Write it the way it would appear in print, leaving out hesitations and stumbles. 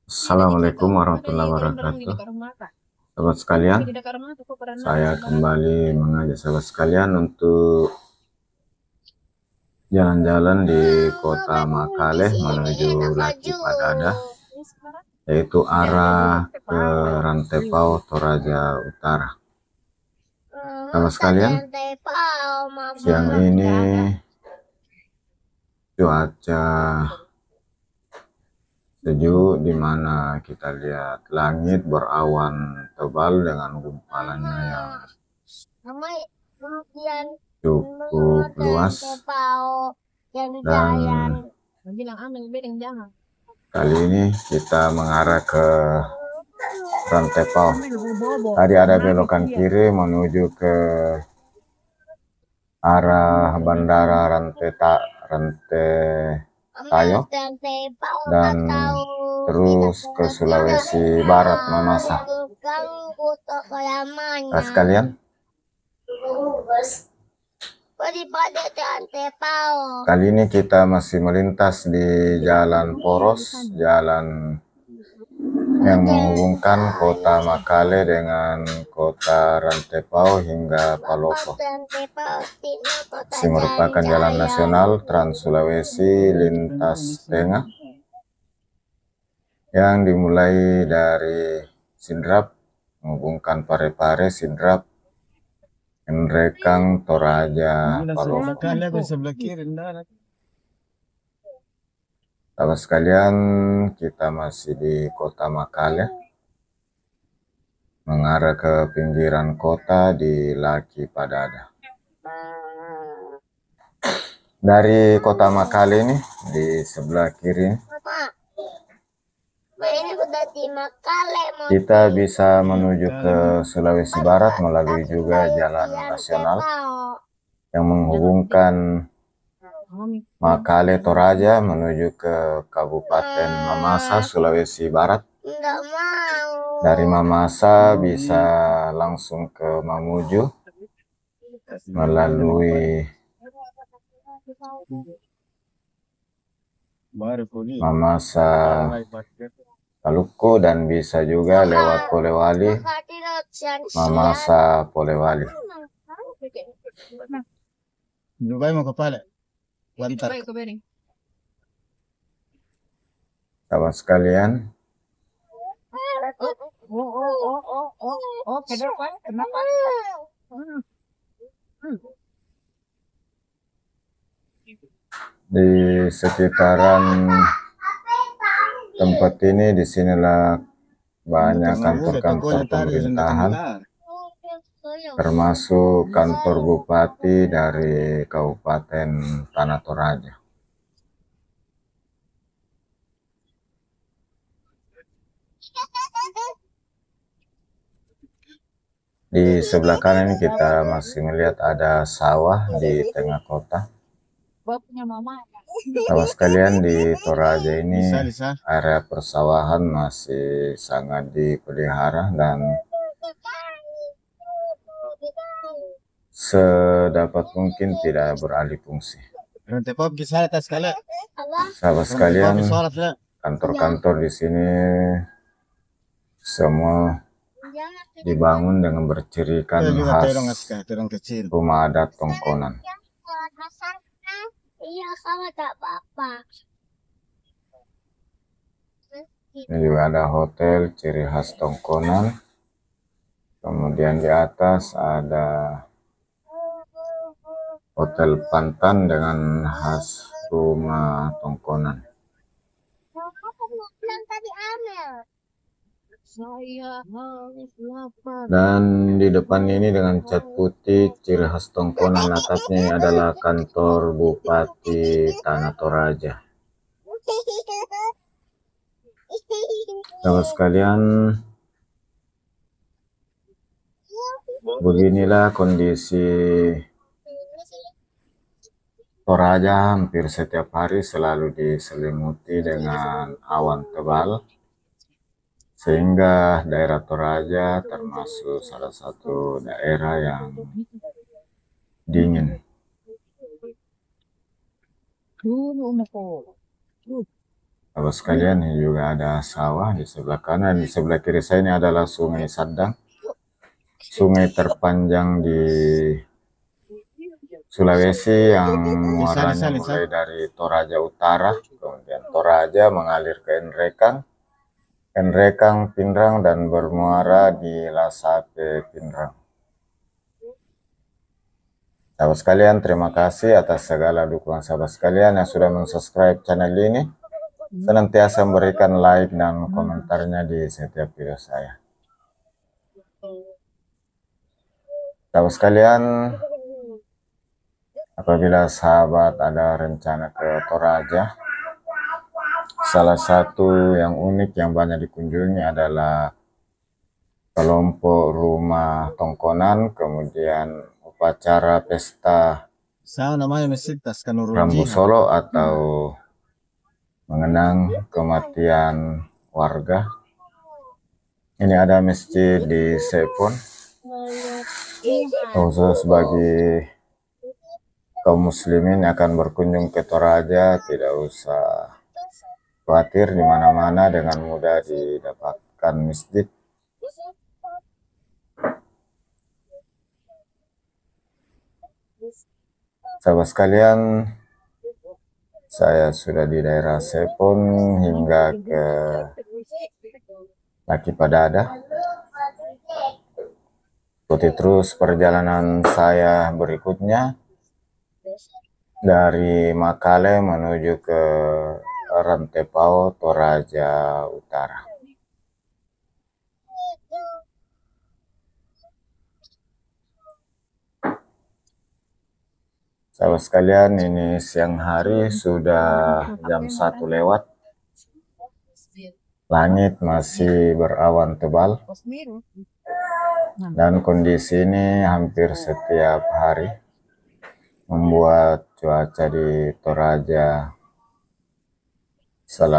Assalamualaikum warahmatullahi wabarakatuh. Sahabat sekalian, saya kembali mengajak sahabat sekalian untuk jalan-jalan di kota Makaleh menuju Laki Padada, yaitu arah ke Rantepao Toraja Utara. Sahabat sekalian, siang ini cuaca sejuk, di mana kita lihat langit berawan tebal dengan gumpalannya yang cukup luas. Dan kali ini kita mengarah ke Rantepao. Tadi ada belokan kiri menuju ke arah Bandara Rantetayo dan terus ke Sulawesi Barat, Mamasa. Nah, sekalian, kali ini kita masih melintas di jalan poros, jalan yang menghubungkan kota Makaleh dengan kota Rantepao hingga Palopo. Ini merupakan jalan nasional Trans Sulawesi lintas tengah yang dimulai dari Sidrap menghubungkan Parepare, Sidrap, Nrekang, Toraja, Palopo. Sahabat sekalian, kita masih di kota Makaleh, mengarah ke pinggiran kota di Laki Padada. Dari kota Makaleh ini, di sebelah kiri, kita bisa menuju ke Sulawesi Barat melalui juga jalan nasional yang menghubungkan Makaleh Toraja menuju ke Kabupaten Mamasa, Sulawesi Barat. Dari Mamasa bisa langsung ke Mamuju melalui Mamasa Paluku dan bisa juga lewat Polewali, Mamasa Polewali. Sahabat sekalian, di sekitaran tempat ini, disinilah banyak kantor-kantor pemerintahan, termasuk kantor bupati dari Kabupaten Tanah Toraja. Di sebelah kanan ini kita masih melihat ada sawah di tengah kota. Sahabat sekalian, di Toraja ini area persawahan masih sangat dipelihara dan sedapat mungkin tidak beralih fungsi. Sahabat sekalian, kantor-kantor di sini semua dibangun dengan bercirikan khas rumah adat Tongkonan. Ini juga ada hotel ciri khas Tongkonan. Kemudian di atas ada Hotel Pantan dengan khas rumah Tongkonan. Dan di depan ini dengan cat putih ciri khas Tongkonan, atasnya adalah kantor Bupati Tanah Toraja. Sahabat sekalian, beginilah kondisi Toraja. Hampir setiap hari selalu diselimuti dengan awan tebal, sehingga daerah Toraja termasuk salah satu daerah yang dingin. Sahabat sekalian, ini juga ada sawah di sebelah kanan. Di sebelah kiri saya ini adalah Sungai Sadang, sungai terpanjang di Sulawesi yang muaranya mulai dari Toraja Utara, kemudian Toraja mengalir ke Enrekang, Enrekang Pinrang, dan bermuara di Lasape Pinrang. Sahabat sekalian, terima kasih atas segala dukungan sahabat sekalian yang sudah mensubscribe channel ini. Senantiasa memberikan like dan komentarnya di setiap video saya. Sahabat sekalian, apabila sahabat ada rencana ke Toraja, salah satu yang unik yang banyak dikunjungi adalah kelompok rumah tongkonan, kemudian upacara pesta Rambu Solo atau mengenang kematian warga. Ini ada masjid di Sepon, khusus bagi kaum muslimin akan berkunjung ke Toraja, tidak usah khawatir, di mana-mana dengan mudah didapatkan masjid. Sahabat sekalian, saya sudah di daerah Sepon hingga ke Laki Padada. Ikuti terus perjalanan saya berikutnya dari Makale menuju ke Rantepao, Toraja Utara. Sahabat sekalian, ini siang hari, sudah jam 1 lewat. Langit masih berawan tebal. Dan kondisi ini hampir setiap hari membuat cuaca di Toraja selalu